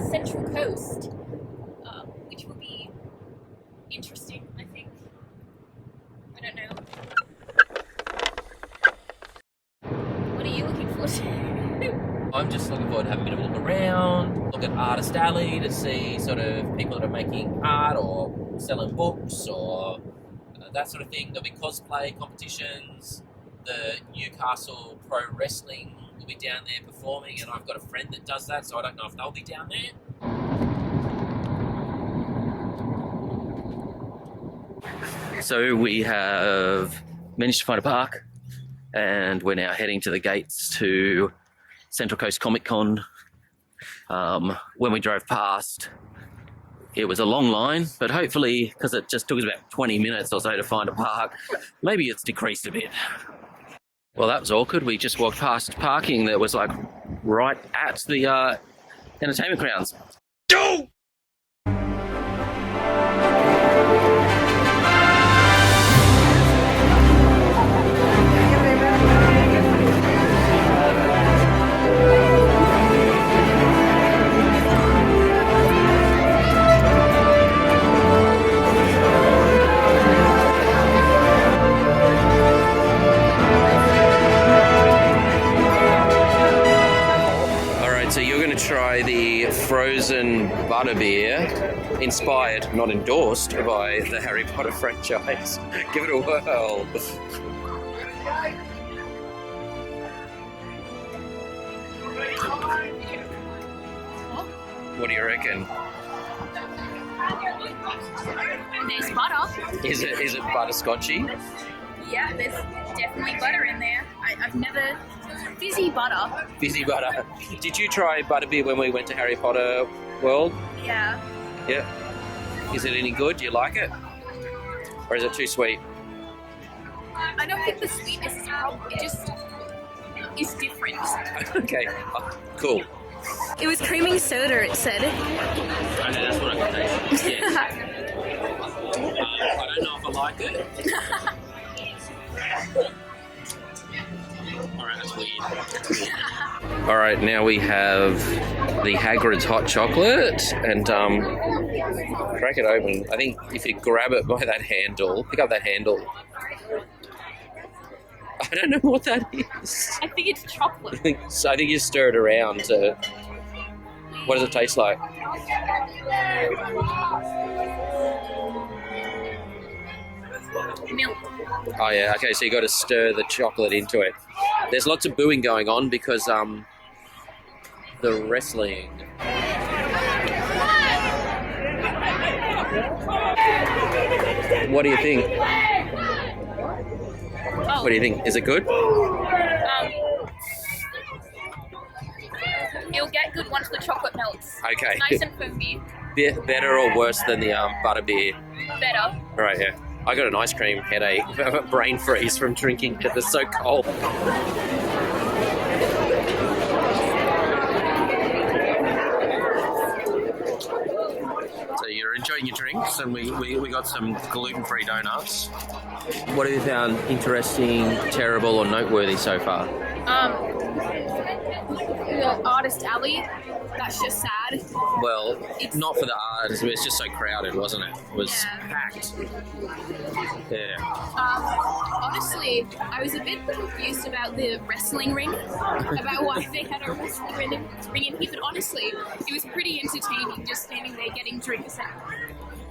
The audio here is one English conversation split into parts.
Central Coast, which will be interesting, I think. I don't know. What are you looking forward to? I'm just looking forward to having a bit of a look around, look at Artist Alley to see sort of people that are making art or selling books or that sort of thing. There'll be cosplay competitions. The Newcastle Pro Wrestling will be down there performing, and I've got a friend that does that, so I don't know if they'll be down there. So we have managed to find a park, and we're now heading to the gates to Central Coast ComicCon. When we drove past, it was a long line, but hopefully, because it just took us about 20 minutes or so to find a park, maybe it's decreased a bit. Well, that was awkward. We just walked past parking that was like right at the entertainment grounds. Go! So you're going to try the frozen butterbeer, inspired, not endorsed, by the Harry Potter franchise. Give it a whirl. What do you reckon? There's butter. Is it butterscotchy? Yeah, there's definitely butter in there. I've never... Fizzy butter. Fizzy butter. Did you try butterbeer when we went to Harry Potter World? Yeah. Yeah. Is it any good? Do you like it? Or is it too sweet? I don't think the sweetness is a problem. It just is different. Okay. Oh, cool. It was creaming soda, it said. I know, that's what I can taste. Yes. I don't know if I like it. Alright, that's weird. Alright, now we have the Hagrid's hot chocolate, and crack it open. I think if you grab it by that handle, pick up that handle. I don't know what that is. I think it's chocolate. So I think you stir it around to... What does it taste like? Milk. Oh yeah, okay, so you got to stir the chocolate into it. There's lots of booing going on because the wrestling. What do you think? Oh. What do you think? Is it good? It'll get good once the chocolate melts. Okay. It's nice and foamy. Better or worse than the butterbeer? Better. Right, yeah. I got an ice cream headache, brain freeze from drinking it. It's so cold. So you're enjoying your drinks, and we got some gluten-free donuts. What have you found interesting, terrible, or noteworthy so far? The Artist Alley. That's just sad. Well, not for the artists, but it's just so crowded, wasn't it? It was packed. Yeah. Honestly, I was a bit confused about the wrestling ring, about why they had a wrestling ring in here, but honestly, it was pretty entertaining just standing there getting drinks.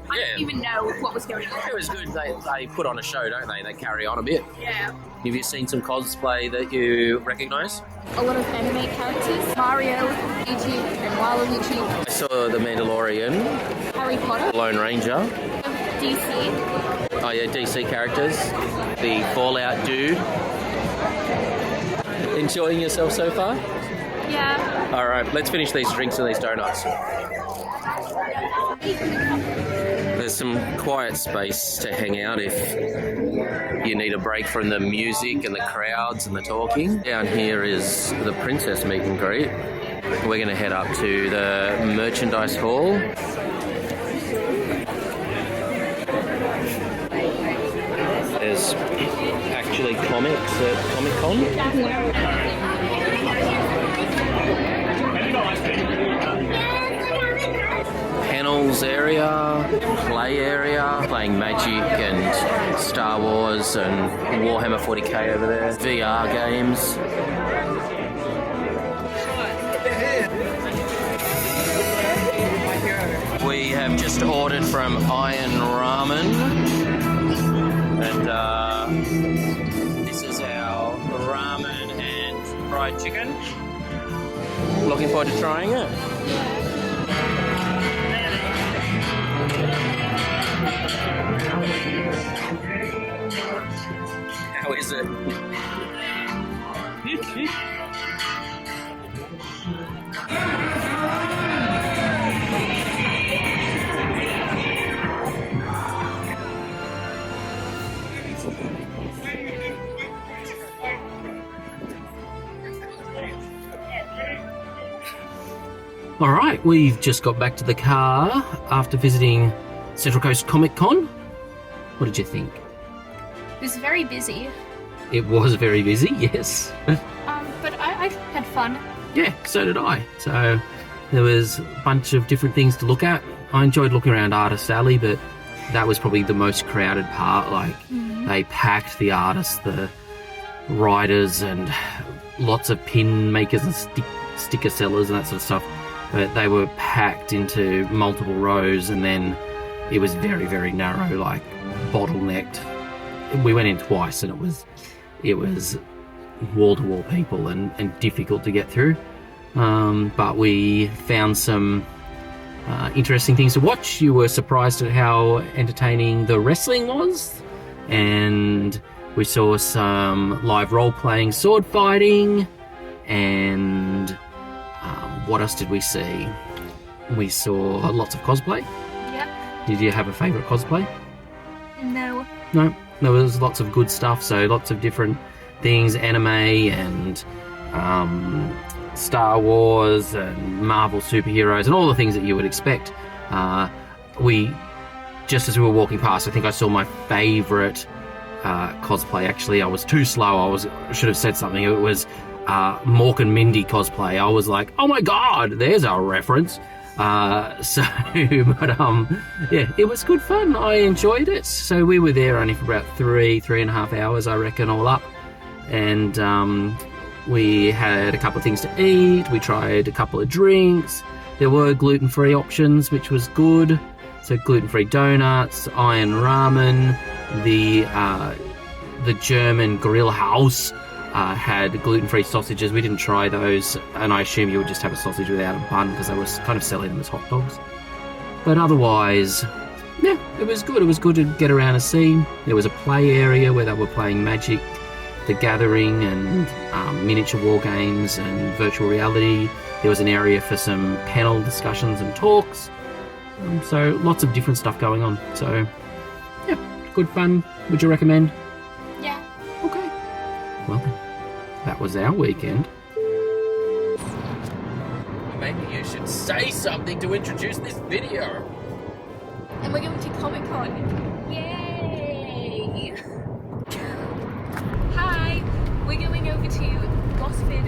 I didn't even know what was going on. It was good. They put on a show, don't they? They carry on a bit. Yeah. Have you seen some cosplay that you recognise? A lot of anime characters. Mario, Luigi, and Waluigi. I saw the Mandalorian. Harry Potter. Lone Ranger. DC. Oh yeah, DC characters. The Fallout dude. Enjoying yourself so far? Yeah. All right, let's finish these drinks and these donuts. There's some quiet space to hang out if you need a break from the music and the crowds and the talking. Down here is the Princess meet and greet. We're going to head up to the merchandise hall. There's actually comics at ComicCon. play area, playing Magic and Star Wars and Warhammer 40k over there. VR games. We have just ordered from Iron Ramen, and this is our ramen and fried chicken. Looking forward to trying it. How is it? All right, we've just got back to the car after visiting Central Coast ComicCon. What did you think? It was very busy. It was very busy, yes. But I had fun. Yeah, so did I. So there was a bunch of different things to look at. I enjoyed looking around Artist Alley, but that was probably the most crowded part. Like, they packed the artists, the writers, and lots of pin makers and sticker sellers and that sort of stuff. But they were packed into multiple rows, and then it was very, very narrow, like bottlenecked. We went in twice, and it was wall-to-wall people and difficult to get through. But we found some interesting things to watch. You were surprised at how entertaining the wrestling was, and we saw some live role-playing sword fighting, and what else did we see? We saw lots of cosplay. Yep. Did you have a favourite cosplay? No. No, there was lots of good stuff, so lots of different things, anime and Star Wars and Marvel superheroes and all the things that you would expect. Just as we were walking past, I think I saw my favourite cosplay. Actually, I was too slow. I should have said something. It was Mork and Mindy cosplay. I was like, oh my god, there's our reference. Yeah, it was good fun. I enjoyed it. So we were there only for about three and a half hours, I reckon, all up. And we had a couple of things to eat. We tried a couple of drinks. There were gluten-free options, which was good. So gluten-free donuts, iron ramen, the German grill house had gluten-free sausages. We didn't try those, and I assume you would just have a sausage without a bun because they were kind of selling them as hot dogs. But otherwise, yeah, it was good. It was good to get around and see. There was a play area where they were playing Magic, The Gathering, and miniature war games and virtual reality. There was an area for some panel discussions and talks. So lots of different stuff going on. So, yeah, good fun. Would you recommend? Yeah. Okay. Well then, that was our weekend. Maybe you should say something to introduce this video. And we're going to Comic-Con. Yay! Hi! We're going over to Gosford